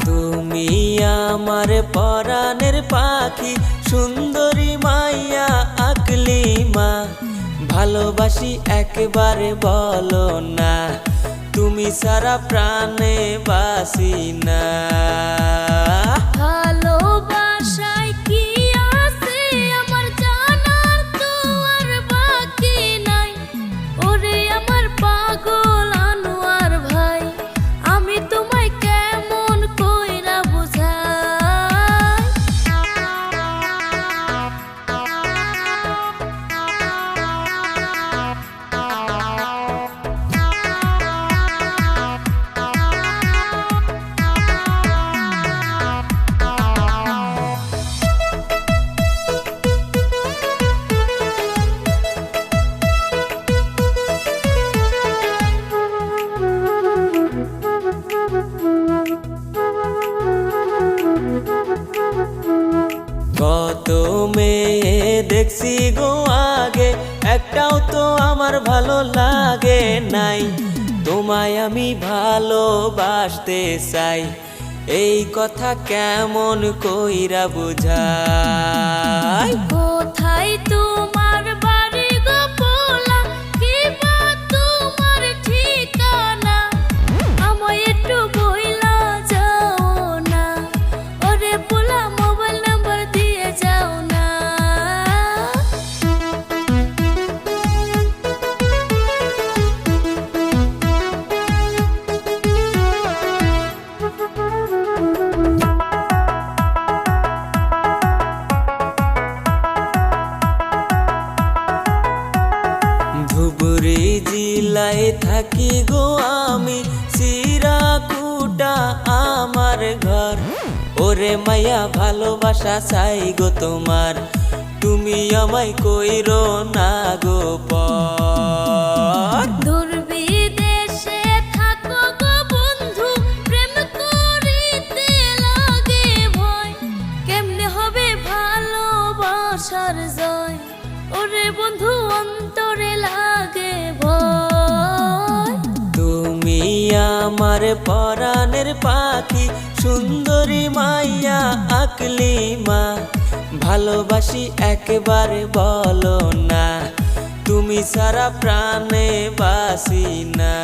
তুমি আমার পরাণের পাখি, সুন্দরী মাইয়া আকলিমা। ভালোবাসি একবারে বলো না, তুমি সারা প্রাণে বাসি না। ভালোবাসায় কি আছে আমার জানার তো আর বাকি নাই। ওরে আমার পাগল আনোয়ার ভাই, আমি তোমায় কেমন কইরা বুঝাই। কত মেয়ে দেখছি গো আগে, একটাও তো আমার ভালো লাগে নাই। তোমায় আমি ভালোবাসতে চাই, এই কথা কেমন কইরা বুঝাই। কোথায় তোমার বাড়ি গো পোলা, কি বা তোমার ঠিকানা, আমায় একটু বইলা যাও না। ওরে পোলা মোবাইল নাম্বার দিয়ে যাও না। ধুবুরি জেলায় থাকি গো আমি, চিরাকুটা আমার ঘর। ওরে মাইয়া ভালোবাসা চাই গো তোমার, তুমি আমায় কইরো না গো পর। দূরবিদেশে থাকো গো বন্ধু, প্রেম করিতে লাগে ভয়। কেমনে হবে ভালোবাসার জয়, ওরে বন্ধু অন্তরে লাগে ভয়। তুমি আমার পরাণের পাখি, সুন্দরী মাইয়া আকলিমা। ভালোবাসি একবারে বলো না, তুমি সারা প্রাণে বাসি না।